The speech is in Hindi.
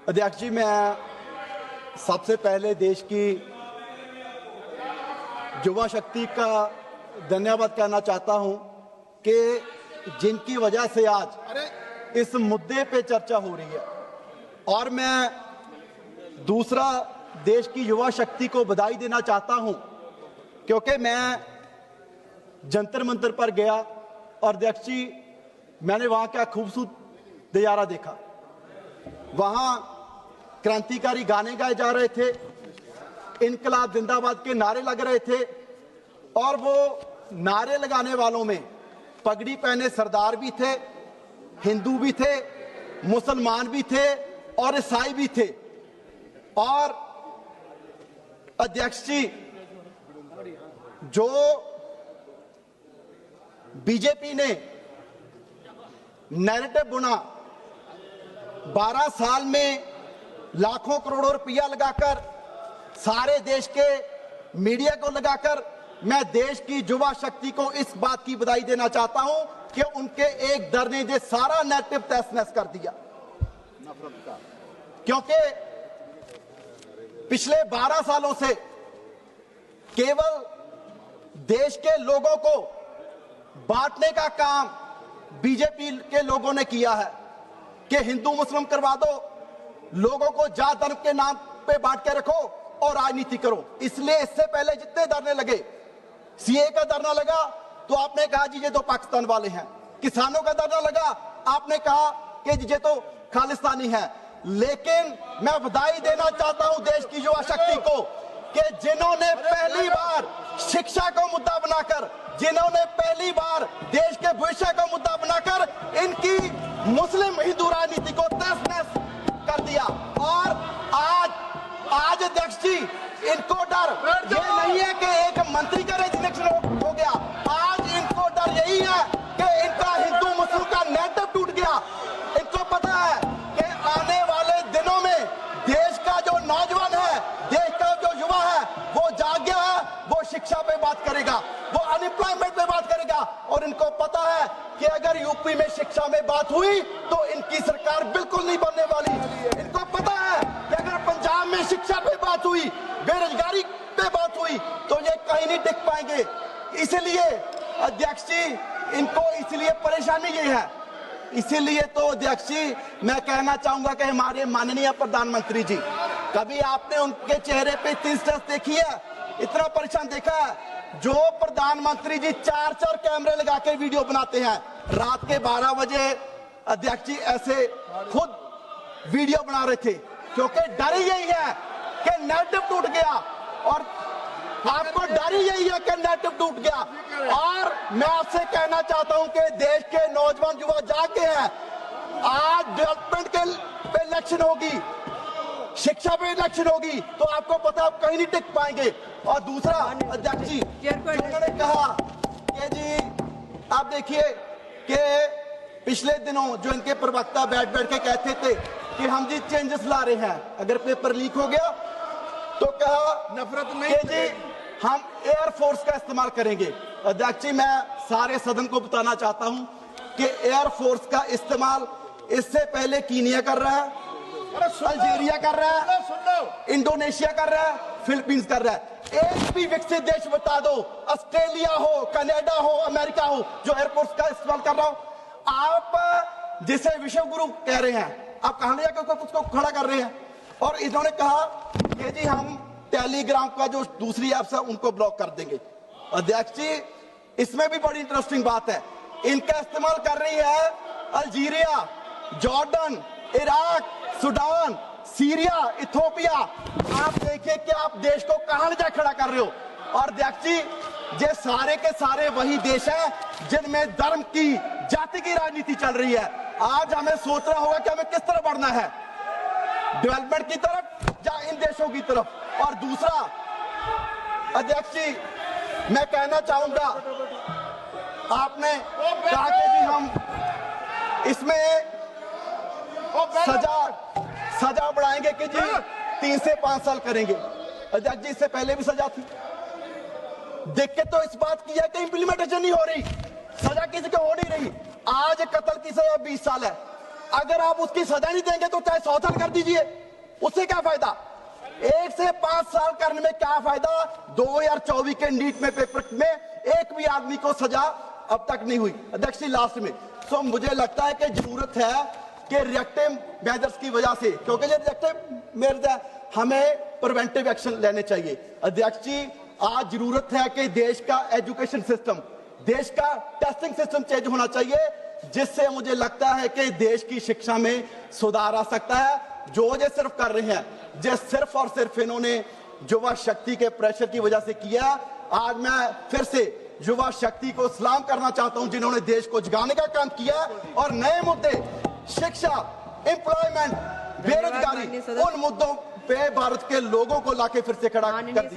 अध्यक्ष जी, मैं सबसे पहले देश की युवा शक्ति का धन्यवाद करना चाहता हूं कि जिनकी वजह से आज इस मुद्दे पे चर्चा हो रही है। और मैं दूसरा देश की युवा शक्ति को बधाई देना चाहता हूं क्योंकि मैं जंतर मंतर पर गया और अध्यक्ष जी मैंने वहां का खूबसूरत नजारा देखा। वहां क्रांतिकारी गाने गाए जा रहे थे, इनकलाब जिंदाबाद के नारे लग रहे थे और वो नारे लगाने वालों में पगड़ी पहने सरदार भी थे, हिंदू भी थे, मुसलमान भी थे और ईसाई भी थे। और अध्यक्ष जी, जो बीजेपी ने नैरेटिव बुना 12 साल में लाखों करोड़ों रुपया लगाकर, सारे देश के मीडिया को लगाकर, मैं देश की युवा शक्ति को इस बात की बधाई देना चाहता हूं कि उनके एक दर ने जो सारा नैरेटिव तहस नहस कर दिया। क्योंकि पिछले 12 सालों से केवल देश के लोगों को बांटने का काम बीजेपी के लोगों ने किया है कि हिंदू मुस्लिम करवा दो, लोगों को जात धर्म के नाम पे बांट के रखो और राजनीति करो। इसलिए इससे पहले जितने धरने लगे, सीए का धरना लगा तो आपने कहा जी ये तो पाकिस्तान वाले हैं, किसानों का धरना लगा आपने कहा कि ये तो खालिस्तानी है। लेकिन मैं बधाई देना चाहता हूं देश की युवा शक्ति को कि जिन्होंने पहली बार शिक्षा को मुद्दा बनाकर, जिन्होंने पहली बार देश के भविष्य को मुद्दा बनाकर इनकी मुस्लिम हिंदू राजनीति को तहस नहस कर दिया। और आज अध्यक्ष जी इनको डर ये नहीं है कि एक मंत्री का रेजिग्नेशन हो गया, आज इनको डर यही है कि इनका हिंदू मुस्लिम का नैरेटिव टूट गया। इनको पता है कि आने वाले दिनों में देश का जो नौजवान है, देश का जो युवा है, वो जाग गया है, वो शिक्षा पे बात करेगा, वो अनएम्प्लॉयमेंट पे बात करेगा। और इनको पता है कि अगर यूपी में शिक्षा में बात हुई तो इनकी सरकार बिल्कुल नहीं बनने वाली। इनको पता है कि अगर पंजाब में शिक्षा पे बात हुई, बेरोजगारी पे बात हुई तो ये कहीं नहीं टिक पाएंगे। इसलिए अध्यक्ष जी इनको इसलिए परेशानी ये है। इसीलिए तो अध्यक्ष जी मैं कहना चाहूंगा कि हमारे माननीय प्रधानमंत्री जी, कभी आपने उनके चेहरे पे इतनी स्ट्रेस देखी है, इतना परेशान देखा है? जो प्रधानमंत्री जी 4 कैमरे लगा के वीडियो बनाते हैं, रात के 12 बजे अध्यक्ष जी ऐसे खुद वीडियो बना रहे थे क्योंकि डर ही यही है कि नैरेटिव टूट गया। और आपको डर ही यही है कि नैरेटिव टूट गया। और मैं आपसे कहना चाहता हूं कि देश के नौजवान युवा जागे हैं। आज डेवलपमेंट के पे इलेक्शन होगी, शिक्षा पे इलेक्शन होगी तो आपको पता आप कहीं नहीं टिक पाएंगे। और दूसरा अध्यक्ष जी उन्होंने कहा कि जी आप देखिए कि पिछले दिनों जो इनके प्रवक्ता बैठ के कहते थे कि हम जी चेंजेस ला रहे हैं, अगर पेपर लीक हो गया तो कहा नफरत नहीं कि जी हम एयरफोर्स का इस्तेमाल करेंगे। अध्यक्ष जी मैं सारे सदन को बताना चाहता हूं कि एयरफोर्स का इस्तेमाल इससे पहले कीनिया कर रहा है, अल्जीरिया कर रहा है, इंडोनेशिया कर रहा है, फिलीपींस कर रहा है। एक भी विकसित देश बता दो, ऑस्ट्रेलिया हो, कनाडा हो, अमेरिका हो, जो एयरफोर्स का इस्तेमाल कर रहा हो। आप जिसे विश्व गुरु कह रहे हैं, आप कहां ले जाकर उसको खड़ा कर रहे हैं। और इन्होंने कहा कि जी हम टेलीग्राम का जो दूसरी ऐप्स है उनको ब्लॉक कर देंगे। अध्यक्ष जी इसमें भी बड़ी इंटरेस्टिंग बात है, इनका इस्तेमाल कर रही है Algeria, Jordan, Iraq, Sudan, Syria, Ethiopia. आप देखिए कि आप देश को कहां ले जा खड़ा कर रहे हो। और अध्यक्ष जी ये सारे के सारे वही देश हैं जिनमें धर्म की, जाति की राजनीति चल रही है। आज हमें सोचना होगा कि हमें किस तरह बढ़ना है, डेवलपमेंट की तरफ या इन देशों की तरफ। और दूसरा अध्यक्ष जी मैं कहना चाहूंगा, आपने कहा कि जी हम इसमें सजा बढ़ाएंगे कि जी 3 से 5 साल करेंगे। अध्यक्ष जी इससे पहले भी सजा थी, देख के तो इस बात की है कि इंप्लीमेंटेशन नहीं हो रही, सजा किसी को हो नहीं रही। आज कत्ल की सजा 20 साल है, अगर आप उसकी सजा नहीं देंगे तो चाहे 100 साल कर दीजिए, उससे क्या फायदा? 1 से 5 साल करने में क्या फायदा? 2024 के नीट में पेपर में एक भी आदमी को सजा अब तक नहीं हुई। अध्यक्ष जी लास्ट में, सो मुझे लगता है कि जरूरत है कि रिएक्टिव मेजर्स की वजह से, क्योंकि ये रिएक्टिव मेजर्स है, हमें प्रिवेंटिव एक्शन लेने चाहिए। अध्यक्ष जी आज जरूरत है कि देश का एजुकेशन सिस्टम, देश का टेस्टिंग सिस्टम चेंज होना चाहिए, जिससे मुझे लगता है कि देश की शिक्षा में सुधार आ सकता है। जो ये सिर्फ कर रहे हैं, जो सिर्फ और सिर्फ इन्होंने युवा शक्ति के प्रेशर की वजह से किया। आज मैं फिर से युवा शक्ति को सलाम करना चाहता हूं, जिन्होंने देश को जगाने का काम किया और नए मुद्दे शिक्षा, एम्प्लॉयमेंट, बेरोजगारी, उन मुद्दों पे भारत के लोगों को लाके फिर से खड़ा कर दिया।